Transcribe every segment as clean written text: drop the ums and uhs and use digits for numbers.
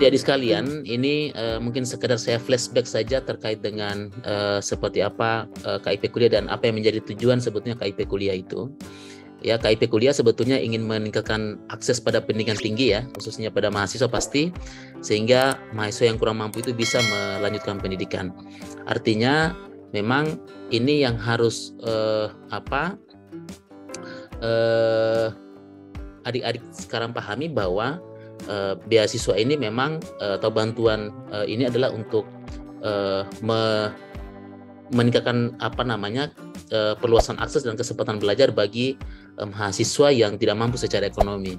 Adik-adik sekalian, ini mungkin sekedar saya flashback saja terkait dengan seperti apa KIP kuliah dan apa yang menjadi tujuan sebetulnya KIP kuliah itu. Ya, KIP kuliah sebetulnya ingin meningkatkan akses pada pendidikan tinggi ya, khususnya pada mahasiswa pasti, sehingga mahasiswa yang kurang mampu itu bisa melanjutkan pendidikan. Artinya memang ini yang harus adik-adik sekarang pahami bahwa beasiswa ini memang atau bantuan ini adalah untuk meningkatkan perluasan akses dan kesempatan belajar bagi mahasiswa yang tidak mampu secara ekonomi.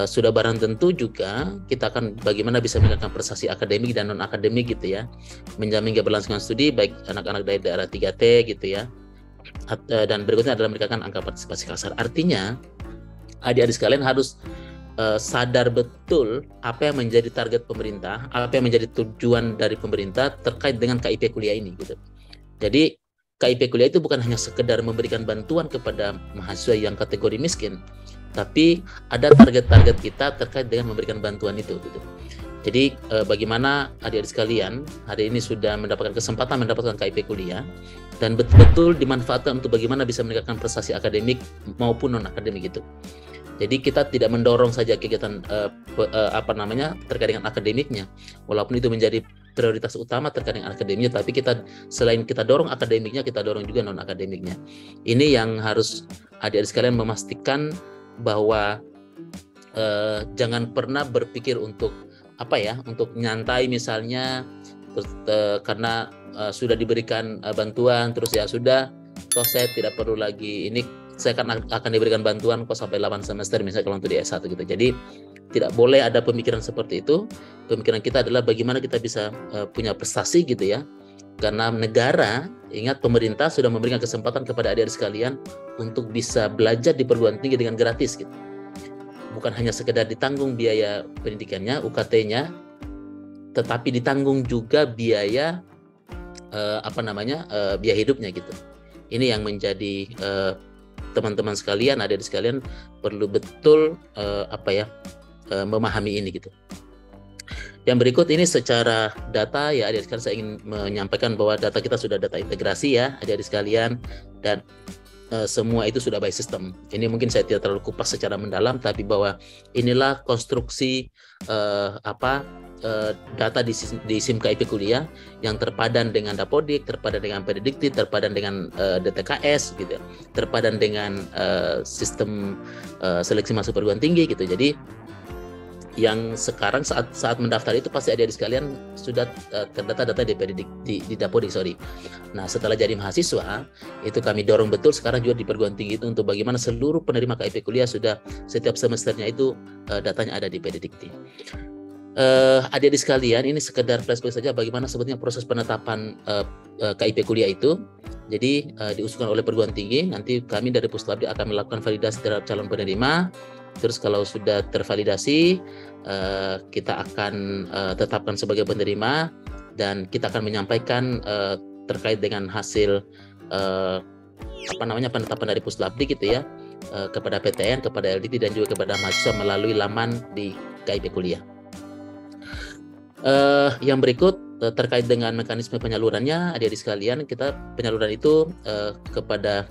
Sudah barang tentu juga kita akan bagaimana bisa meningkatkan prestasi akademik dan non akademik gitu ya, menjamin keberlangsungan studi baik anak-anak dari daerah 3T gitu ya, dan berikutnya adalah meningkatkan angka partisipasi kasar. Artinya adik-adik sekalian harus sadar betul apa yang menjadi target pemerintah, apa yang menjadi tujuan dari pemerintah terkait dengan KIP kuliah ini gitu. Jadi KIP kuliah itu bukan hanya sekedar memberikan bantuan kepada mahasiswa yang kategori miskin, tapi ada target-target kita terkait dengan memberikan bantuan itu gitu. Jadi bagaimana adik-adik sekalian hari ini sudah mendapatkan kesempatan mendapatkan KIP kuliah dan betul-betul dimanfaatkan untuk bagaimana bisa meningkatkan prestasi akademik maupun non akademik gitu. Jadi kita tidak mendorong saja kegiatan terkait dengan akademiknya, walaupun itu menjadi prioritas utama terkait dengan akademiknya, tapi selain kita dorong akademiknya, kita dorong juga non akademiknya. Ini yang harus adik-adik sekalian memastikan bahwa jangan pernah berpikir untuk untuk nyantai misalnya, karena sudah diberikan bantuan terus ya sudah, toh saya tidak perlu lagi ini. Saya akan diberikan bantuan kok sampai 8 semester misalnya kalau untuk di S1 gitu. Jadi tidak boleh ada pemikiran seperti itu. Pemikiran kita adalah bagaimana kita bisa punya prestasi gitu ya. Karena negara, ingat pemerintah sudah memberikan kesempatan kepada adik-adik sekalian untuk bisa belajar di perguruan tinggi dengan gratis gitu. Bukan hanya sekedar ditanggung biaya pendidikannya, UKT-nya, tetapi ditanggung juga biaya biaya hidupnya gitu. Ini yang menjadi teman-teman sekalian, adik-adik sekalian perlu betul memahami ini gitu. Yang berikut ini secara data ya adik-adik sekalian, saya ingin menyampaikan bahwa data kita sudah data integrasi ya adik-adik sekalian, dan semua itu sudah by system. Ini mungkin saya tidak terlalu kupas secara mendalam, tapi bahwa inilah konstruksi data di SIM KIP kuliah yang terpadan dengan Dapodik, terpadan dengan Predikti, terpadan dengan DTKS gitu, terpadan dengan sistem seleksi masuk perguruan tinggi gitu. Jadi yang sekarang saat mendaftar itu pasti adik-adik sekalian sudah terdata data di Dapodik, Nah, setelah jadi mahasiswa itu kami dorong betul sekarang juga di perguruan tinggi itu untuk bagaimana seluruh penerima KIP kuliah sudah setiap semesternya itu datanya ada di Predikti. Adik-adik sekalian, ini sekedar flashback saja bagaimana sebetulnya proses penetapan KIP kuliah itu. Jadi diusulkan oleh perguruan tinggi, nanti kami dari Puslabdi akan melakukan validasi terhadap calon penerima. Terus kalau sudah tervalidasi, kita akan tetapkan sebagai penerima dan kita akan menyampaikan terkait dengan hasil penetapan dari Puslabdi gitu ya, kepada PTN, kepada LDT dan juga kepada mahasiswa melalui laman di KIP kuliah. Yang berikut terkait dengan mekanisme penyalurannya, adik-adik sekalian, kita penyaluran itu kepada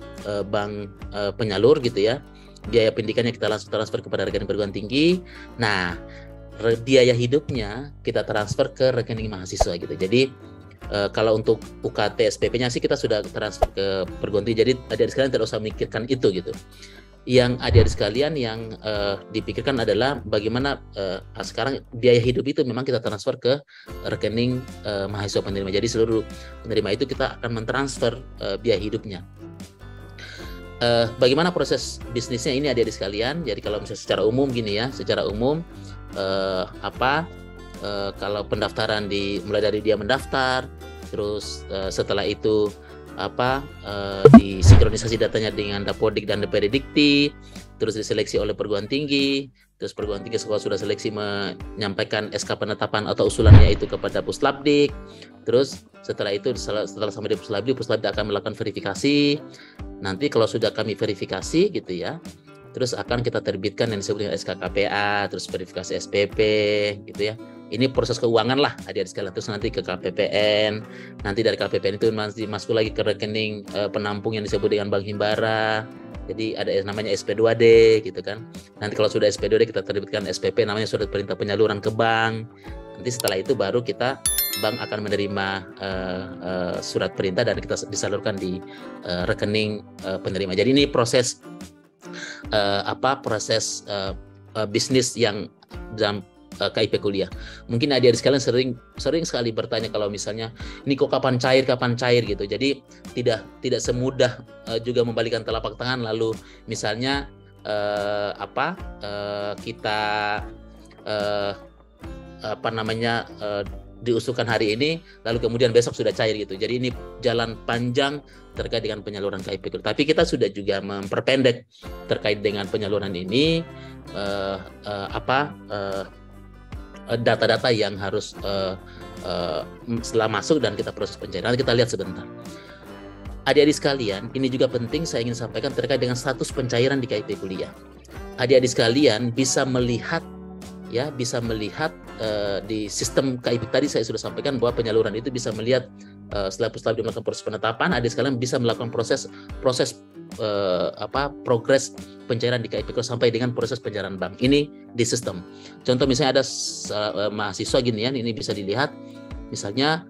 bank penyalur gitu ya. Biaya pendidikannya kita langsung transfer kepada rekening perguruan tinggi. Nah, biaya hidupnya kita transfer ke rekening mahasiswa gitu. Jadi kalau untuk UKT SPP-nya sih kita sudah transfer ke perguruan tinggi. Jadi adik-adik sekalian tidak usah memikirkan itu gitu. Yang adik-adik sekalian yang dipikirkan adalah bagaimana sekarang biaya hidup itu memang kita transfer ke rekening mahasiswa penerima. Jadi seluruh penerima itu kita akan mentransfer biaya hidupnya. Bagaimana proses bisnisnya ini adik-adik sekalian? Jadi kalau misalnya secara umum gini ya, secara umum kalau pendaftaran mulai dari dia mendaftar, terus setelah itu disinkronisasi datanya dengan Dapodik dan Predikti, terus diseleksi oleh perguruan tinggi, terus perguruan tinggi sekolah sudah seleksi menyampaikan SK penetapan atau usulannya itu kepada Puslabdik. Terus setelah itu setelah sampai di Puslabdik akan melakukan verifikasi. Nanti kalau sudah kami verifikasi gitu ya, terus akan kita terbitkan yang disebut dengan SK KPA, terus verifikasi SPP gitu ya. Ini proses keuangan lah adik-adik sekalian, terus nanti ke KPPN, nanti dari KPPN itu masih masuk lagi ke rekening penampung yang disebut dengan Bank Himbara. Jadi ada namanya SP2D gitu kan. Nanti kalau sudah SP2D kita terbitkan SPP, namanya surat perintah penyaluran ke bank. Nanti setelah itu baru bank akan menerima surat perintah dan kita disalurkan di rekening penerima. Jadi ini proses bisnis yang dalam KIP kuliah. Mungkin adik-adik sekalian sering sekali bertanya kalau misalnya ini kok kapan cair gitu. Jadi tidak semudah juga membalikan telapak tangan lalu misalnya kita diusulkan hari ini lalu kemudian besok sudah cair gitu. Jadi ini jalan panjang terkait dengan penyaluran KIP kuliah. Tapi kita sudah juga memperpendek terkait dengan penyaluran ini data-data yang harus setelah masuk dan kita proses pencairan. Nanti kita lihat sebentar. Adik-adik sekalian, ini juga penting saya ingin sampaikan terkait dengan status pencairan di KIP kuliah. Adik-adik sekalian bisa melihat di sistem KIP tadi saya sudah sampaikan bahwa penyaluran itu bisa melihat setelah melakukan proses penetapan, adik sekalian bisa melakukan progres pencairan di KIP sampai dengan proses pencairan bank. Ini di sistem. Contoh misalnya ada mahasiswa gini ya, ini bisa dilihat. Misalnya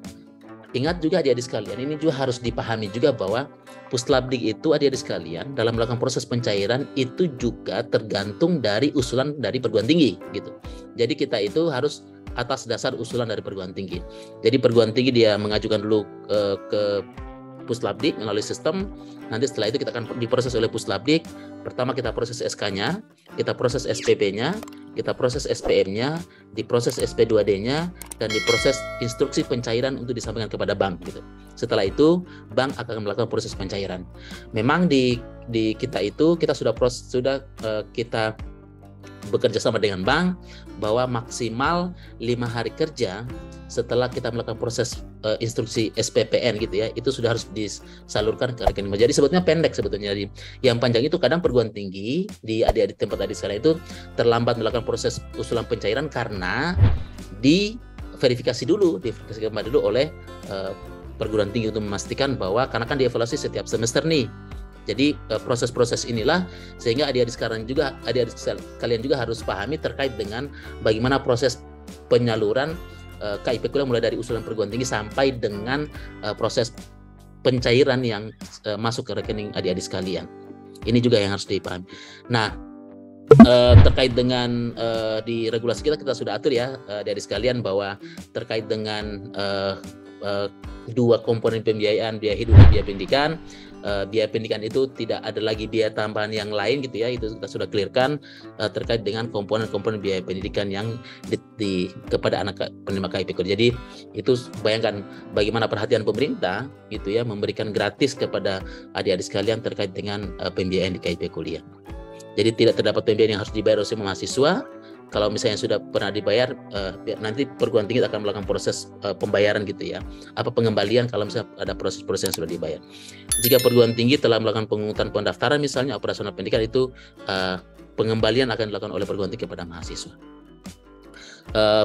ingat juga adik-adik sekalian, ini juga harus dipahami juga bahwa Puslabdik itu adik-adik sekalian dalam melakukan proses pencairan itu juga tergantung dari usulan dari perguruan tinggi gitu. Jadi kita itu harus atas dasar usulan dari perguruan tinggi. Jadi perguruan tinggi dia mengajukan dulu ke Puslabdik melalui sistem. Nanti setelah itu kita akan diproses oleh Puslabdik. Pertama kita proses SK-nya, kita proses SPP-nya, kita proses SPM-nya, diproses SP2D-nya, dan diproses instruksi pencairan untuk disampaikan kepada bank gitu. Setelah itu bank akan melakukan proses pencairan. Memang di kita itu kita sudah kita bekerja sama dengan bank bahwa maksimal 5 hari kerja setelah kita melakukan proses instruksi SPPN gitu ya, itu sudah harus disalurkan ke rekening. Jadi sebetulnya pendek sebetulnya. Jadi yang panjang itu kadang perguruan tinggi di adik-adik tempat adik sekarang itu terlambat melakukan proses usulan pencairan karena diverifikasi kembali dulu oleh perguruan tinggi untuk memastikan bahwa karena kan dievaluasi setiap semester nih. Jadi proses-proses inilah sehingga adik-adik kalian juga harus pahami terkait dengan bagaimana proses penyaluran KIP kuliah mulai dari usulan perguruan tinggi sampai dengan proses pencairan yang masuk ke rekening adik-adik sekalian. Ini juga yang harus dipahami. Nah, terkait dengan di regulasi kita sudah atur ya adik-adik sekalian bahwa terkait dengan dua komponen pembiayaan, biaya hidup dan biaya pendidikan. Biaya pendidikan itu tidak ada lagi biaya tambahan yang lain gitu ya, itu kita sudah clearkan terkait dengan komponen-komponen biaya pendidikan yang kepada anak penerima KIP kuliah. Jadi itu bayangkan bagaimana perhatian pemerintah gitu ya, memberikan gratis kepada adik-adik sekalian terkait dengan pembiayaan di KIP kuliah. Jadi tidak terdapat pembiayaan yang harus dibayar oleh mahasiswa. Kalau misalnya sudah pernah dibayar, nanti perguruan tinggi akan melakukan proses pembayaran gitu ya. Apa pengembalian kalau misalnya ada proses-proses yang sudah dibayar. Jika perguruan tinggi telah melakukan pemungutan pendaftaran misalnya operasional pendidikan itu pengembalian akan dilakukan oleh perguruan tinggi kepada mahasiswa.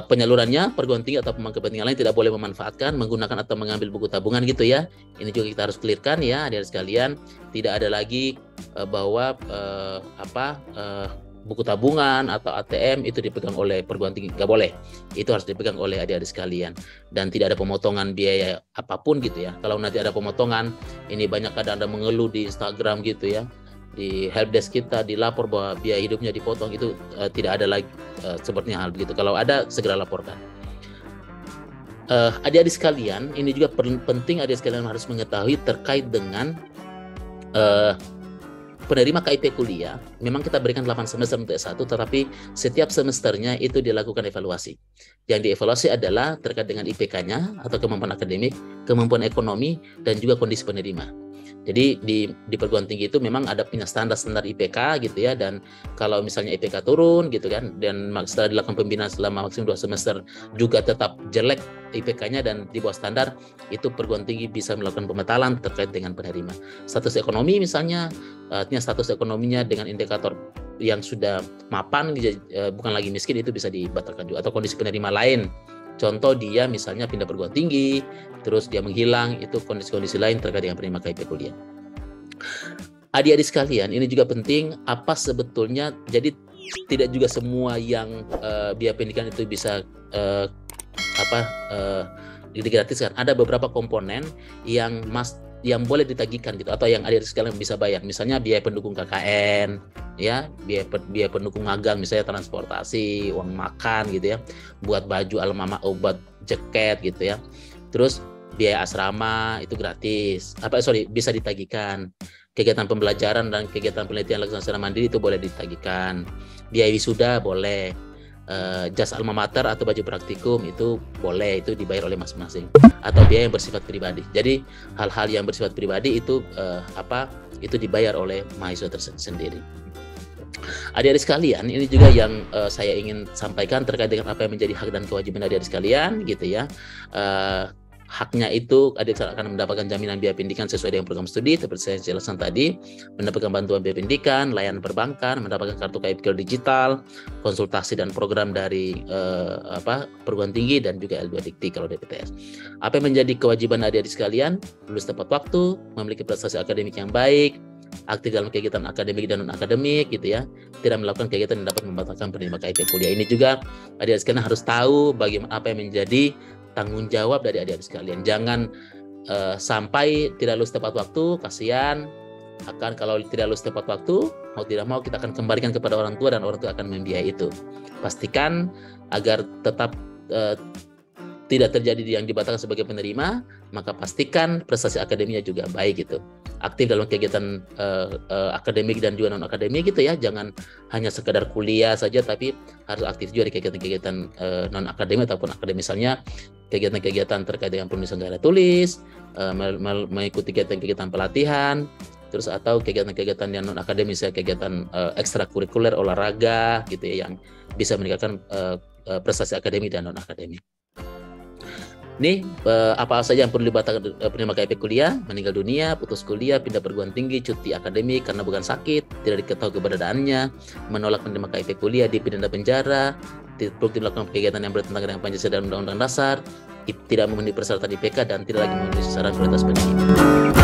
Penyalurannya perguruan tinggi atau pemangku kepentingan lain tidak boleh memanfaatkan, menggunakan atau mengambil buku tabungan gitu ya. Ini juga kita harus clearkan ya adik-adik sekalian. Tidak ada lagi bahwa buku tabungan atau ATM itu dipegang oleh perguruan tinggi, nggak boleh. Itu harus dipegang oleh adik-adik sekalian dan tidak ada pemotongan biaya apapun gitu ya. Kalau nanti ada pemotongan, ini banyak kadang ada mengeluh di Instagram gitu ya, di helpdesk kita dilapor bahwa biaya hidupnya dipotong, itu tidak ada lagi sepertinya hal begitu. Kalau ada segera laporkan. Adik-adik sekalian, ini juga penting adik sekalian harus mengetahui terkait dengan penerima KIP kuliah. Memang kita berikan 8 semester untuk S1, tetapi setiap semesternya itu dilakukan evaluasi. Yang dievaluasi adalah terkait dengan IPK-nya atau kemampuan akademik, kemampuan ekonomi, dan juga kondisi penerima. Jadi di perguruan tinggi itu memang ada punya standar IPK gitu ya, dan kalau misalnya IPK turun gitu kan, dan setelah dilakukan pembinaan selama maksimum 2 semester juga tetap jelek IPK-nya dan di bawah standar, itu perguruan tinggi bisa melakukan pembatalan terkait dengan penerima. Status ekonomi misalnya, artinya status ekonominya dengan indikator yang sudah mapan, bukan lagi miskin, itu bisa dibatalkan juga. Atau kondisi penerima lain, contoh dia misalnya pindah perguruan tinggi, terus dia menghilang, itu kondisi-kondisi lain terkait dengan penerima KIP kuliah. Adik-adik sekalian, ini juga penting, apa sebetulnya, jadi tidak juga semua yang biaya pendidikan itu bisa digratiskan. Ada beberapa komponen yang boleh ditagihkan gitu, atau yang adik-adik sekalian bisa bayar. Misalnya biaya pendukung KKN, ya, biaya pendukung magang, misalnya transportasi, uang makan gitu ya, buat baju alma mater, buat jaket gitu ya. Terus biaya asrama itu gratis, bisa ditagihkan. Kegiatan pembelajaran dan kegiatan penelitian laksana secara mandiri itu boleh ditagihkan. Biaya wisuda boleh. Jas alma mater atau baju praktikum itu boleh, itu dibayar oleh masing-masing. Atau biaya yang bersifat pribadi. Jadi hal-hal yang bersifat pribadi itu itu dibayar oleh mahasiswa tersendiri. Adik-adik sekalian, ini juga yang saya ingin sampaikan terkait dengan apa yang menjadi hak dan kewajiban adik-adik sekalian gitu ya. Haknya itu adik akan mendapatkan jaminan biaya pendidikan sesuai dengan program studi seperti saya jelaskan tadi, mendapatkan bantuan biaya pendidikan, layanan perbankan, mendapatkan kartu KIP digital, konsultasi dan program dari perguruan tinggi, dan juga L2 Dikti kalau DPTS. Apa yang menjadi kewajiban adik-adik sekalian? Lulus tepat waktu, memiliki prestasi akademik yang baik, aktif dalam kegiatan akademik dan non akademik gitu ya, tidak melakukan kegiatan yang dapat membatalkan penerima KIP kuliah. Ini juga adik-adik sekalian harus tahu bagaimana apa yang menjadi tanggung jawab dari adik-adik sekalian. Jangan sampai tidak lulus tepat waktu, kasihan. Akan kalau tidak lulus tepat waktu, mau tidak mau kita akan kembalikan kepada orang tua dan orang tua akan membiayai itu. Pastikan agar tetap tidak terjadi yang dibatalkan sebagai penerima, maka pastikan prestasi akademiknya juga baik gitu. Aktif dalam kegiatan akademik dan juga non akademik gitu ya. Jangan hanya sekedar kuliah saja, tapi harus aktif juga di kegiatan-kegiatan non akademik ataupun akademik, misalnya kegiatan-kegiatan terkait dengan penulisan karya tulis, mengikuti kegiatan-kegiatan pelatihan, terus atau kegiatan-kegiatan yang non akademis, kegiatan ekstrakurikuler olahraga gitu ya, yang bisa meningkatkan prestasi akademik dan non akademik. Ini apa saja yang perlu dibatalkan penerima KIP kuliah: meninggal dunia, putus kuliah, pindah perguruan tinggi, cuti akademik karena bukan sakit, tidak diketahui keberadaannya, menolak penerima KIP kuliah, dipidana penjara, tidak melakukan kegiatan yang bertentangan dengan Pancasila dan Undang-Undang Dasar, tidak memenuhi persyaratan IPK, dan tidak lagi memenuhi syarat prioritas pendidikan.